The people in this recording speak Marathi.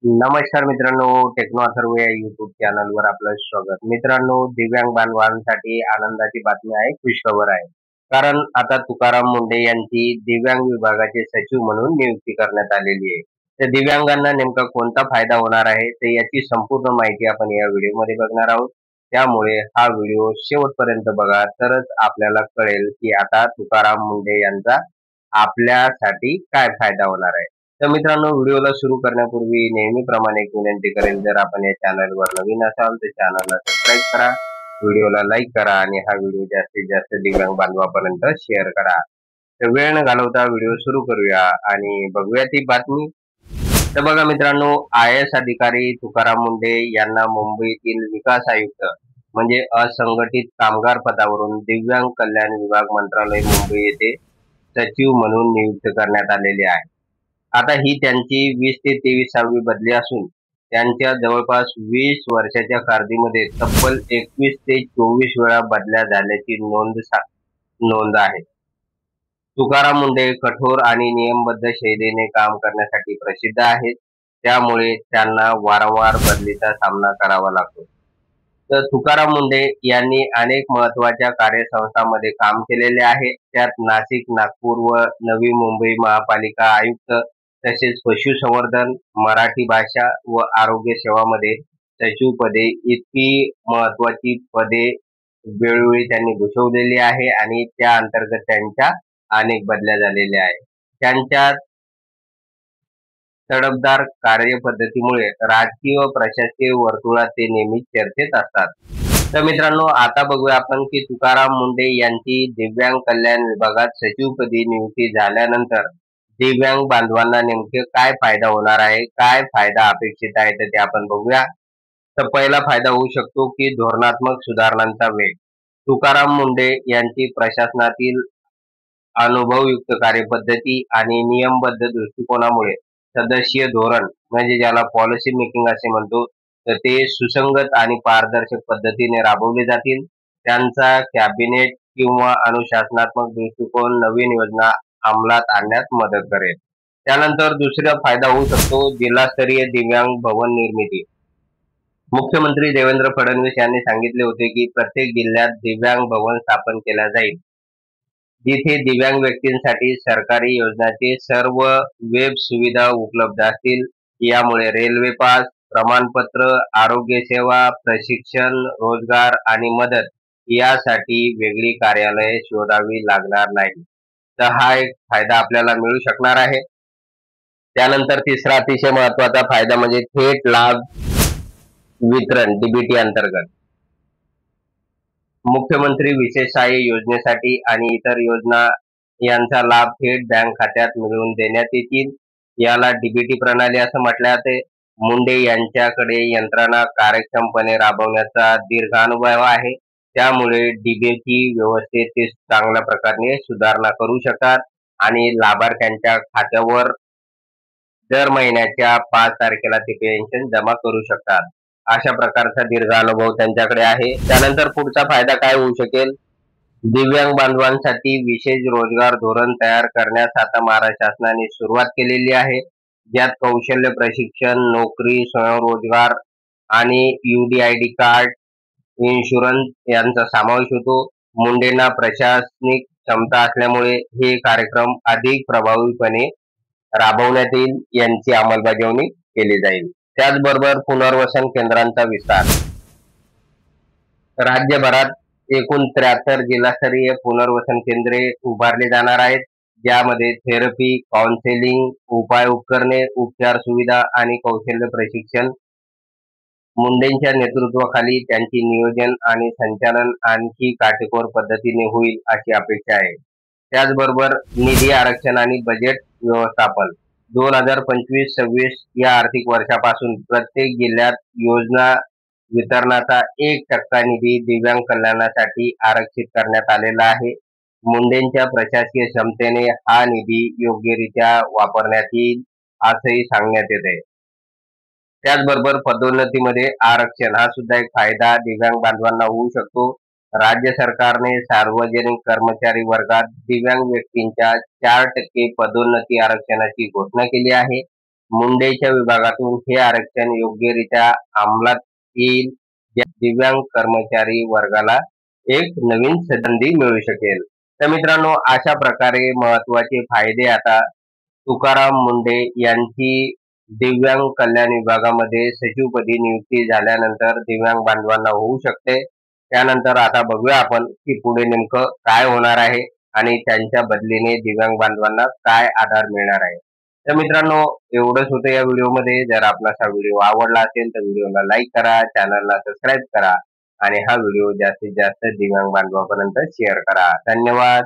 नमस्कार मित्रांनो, टेक्नो अथर्व या युट्यूब चॅनलवर आपलं स्वागत. मित्रांनो, दिव्यांग बांधवांसाठी आनंदाची बातमी आहे, खुशखबर आहे. कारण आता तुकाराम मुंढे यांची दिव्यांग विभागाचे सचिव म्हणून नियुक्ती करण्यात आलेली आहे. तर दिव्यांगांना नेमका कोणता फायदा होणार आहे, तर याची संपूर्ण माहिती आपण या व्हिडिओमध्ये बघणार आहोत. त्यामुळे हा व्हिडिओ शेवटपर्यंत बघा, तरच आपल्याला कळेल की आता तुकाराम मुंढे यांचा आपल्यासाठी काय फायदा होणार आहे. तर मित्रांनो, व्हिडिओला सुरू करण्यापूर्वी नेहमीप्रमाणे एक विनंती करेल, जर आपण या चॅनलवर नवीन असाल तर चॅनलला सबस्क्राईब करा, व्हिडिओला लाईक करा आणि हा व्हिडिओ जास्तीत जास्त दिव्यांग बांधवापर्यंत शेअर करा. तर वेळ न घालवता व्हिडिओ सुरू करूया आणि बघूया ती बातमी. तर बघा मित्रांनो, आय एस अधिकारी तुकाराम मुंढे यांना मुंबईतील विकास आयुक्त म्हणजे असंघटित कामगार पदावरून दिव्यांग कल्याण विभाग मंत्रालय मुंबई येथे सचिव म्हणून नियुक्त करण्यात आलेले आहे. आता ही त्यांची 20 ते 23वी बदली असून त्यांच्या जवळपास 20 वर्षाच्या कारकीर्दीमध्ये तब्बल 21 ते 24 वेळा बदल्या झाल्याची नोंद आहे. तुकाराम मुंढे कठोर आणि नियमबद्ध शैलीने काम करण्यासाठी प्रसिद्ध आहेत. त्यामुळे त्यांना वारंवार बदलीचा सामना करावा लागतो. तर तुकाराम मुंढे यांनी अनेक महत्वाच्या कार्यसंस्थांमध्ये काम केलेले आहे. त्यात नाशिक, नागपूर व नवी मुंबई महापालिका आयुक्त, तसेच पशुसंवर्धन, मराठी भाषा व आरोग्य सेवामध्ये सचिव पदे इतकी महत्वाची पदे वेळोवेळी त्यांनी भूषवलेली आहे आणि त्या अंतर्गत त्यांच्या अनेक बदल्या झालेल्या आहेत. त्यांच्या तडफदार कार्यपद्धतीमुळे राजकीय व प्रशासकीय वर्तुळात ते नेहमीच चर्चेत असतात. तर मित्रांनो, आता बघूया आपण की तुकाराम मुंढे यांची दिव्यांग कल्याण विभागात सचिवपदी नियुक्ती झाल्यानंतर दिव्यांग बांधवांना नेमके काय फायदा होणार आहे, काय फायदा अपेक्षित आहे, तर ते आपण बघूया. तर पहिला फायदा होऊ शकतो की धोरणात्मक सुधारणांचा वेग. तुकाराम मुंढे यांची प्रशासनातील अनुभवयुक्त कार्यपद्धती आणि नियमबद्ध दृष्टिकोनामुळे सदस्यीय धोरण म्हणजे ज्याला पॉलिसी मेकिंग असे म्हणतो, तर ते सुसंगत आणि पारदर्शक पद्धतीने राबवले जातील. त्यांचा कॅबिनेट किंवा अनुशासनात्मक दृष्टिकोन नवीन योजना अंमलात आणण्यास मदत करेल. त्यानंतर दुसरा फायदा होऊ शकतो जिल्हास्तरीय दिव्यांग भवन निर्मिती. मुख्यमंत्री देवेंद्र फडणवीस यांनी सांगितले होते की प्रत्येक जिल्ह्यात दिव्यांग भवन स्थापन केल्या जाईल, जिथे दिव्यांग व्यक्तींसाठी सरकारी योजनांचे सर्व वेब सुविधा उपलब्ध असतील. यामुळे रेल्वे पास, प्रमाणपत्र, आरोग्य सेवा, प्रशिक्षण, रोजगार आणि मदत यासाठी वेगळी कार्यालये शोधावी लागणार नाही. तर हा एक फायदा आपल्याला मिळू शकणार आहे. त्यानंतर तिसरा अतिशय महत्वाचा फायदा म्हणजे थेट लाभ वितरण डीबीटी अंतर्गत. मुख्यमंत्री विशेष सहाय्य योजनेसाठी आणि इतर योजना यांचा लाभ थेट बँक खात्यात मिळवून देण्यात येतील. याला डीबीटी प्रणाली असं म्हटलं जाते. मुंढे यांच्याकडे यंत्रणा कार्यक्षमपणे राबवण्याचा दीर्घ अनुभव आहे. त्यामुळे डीबीटी व्यवस्थेत ते चांगल्या प्रकारे सुधारणा करू शकतात आणि लाभार्थ्यांच्या खात्यावर दर महिन्याच्या 5 तारखेला ते पेन्शन जमा करू शकतात. अशा प्रकारचा दीर्घ अनुभव त्यांच्याकडे आहे. त्यानंतर पुढचा फायदा काय होऊ शकेल? दिव्यांग बांधवांसाठी विशेष रोजगार धोरण तयार करण्यास आता महाराष्ट्र शासनाने सुरुवात केलेली आहे, ज्यात कौशल्य प्रशिक्षण, नोकरी, स्वयंरोजगार आणि यूडीआयडी कार्ड, इन्शुरन्स यांचा समावेश होतो. मुंडेंना प्रशासनिक क्षमता असल्यामुळे हे कार्यक्रम अधिक प्रभावीपणे राबवण्यात येईल, यांची अंमलबजावणी केली जाईल. त्याचबरोबर पुनर्वसन केंद्रांचा विस्तार. राज्यभरात एकूण 73 जिल्हास्तरीय पुनर्वसन केंद्रे उभारली जाणार आहेत, ज्यामध्ये थेरपी, काउन्सिलिंग, उपाय उपकरणे, उपचार सुविधा आणि कौशल्य प्रशिक्षण. मुंडेंच्या नेतृत्वाखाली त्यांची नियोजन आणि संचालन आणखी काटेकोर पद्धतीने होईल अशी अपेक्षा आहे. त्याचबरोबर निधी आरक्षण आणि बजेट व्यवस्थापन. 2025-26 या आर्थिक वर्षापासून प्रत्येक जिल्ह्यात योजना वितरणाचा 1% निधी दिव्यांग कल्याणासाठी आरक्षित करण्यात आलेला आहे. मुंडेंच्या प्रशासकीय क्षमतेने हा निधी योग्यरित्या वापरण्यात येईल असंही सांगण्यात येते. त्याचबरोबर पदोन्नतीमध्ये आरक्षण हा सुद्धा एक फायदा दिव्यांग बांधवांना होऊ शकतो. राज्य सरकारने सार्वजनिक कर्मचारी वर्गात दिव्यांग व्यक्तींच्या 4% पदोन्नती आरक्षणाची घोषणा केली आहे. मुंडेच्या विभागातून हे आरक्षण योग्यरित्या अंमलात येईल, या दिव्यांग कर्मचारी वर्गाला एक नवीन संधी मिळू शकेल. तर मित्रांनो, अशा प्रकारे महत्वाचे फायदे आता तुकाराम मुंडे यांची दिव्यांग कल्याण विभागामध्ये सचिवपदी नियुक्ती झाल्यानंतर दिव्यांग बांधवांना होऊ शकते. त्यानंतर आता बघूया आपण की पुढे नेमकं काय होणार आहे आणि त्यांच्या बदलीने दिव्यांग बांधवांना काय आधार मिळणार आहे. तर मित्रांनो, एवढंच होतं या व्हिडिओमध्ये. जर आपल्याला हा व्हिडिओ आवडला असेल तर व्हिडिओला लाईक करा, चॅनलला सबस्क्राईब करा आणि हा व्हिडिओ जास्तीत जास्त दिव्यांग बांधवांपर्यंत शेअर करा. धन्यवाद.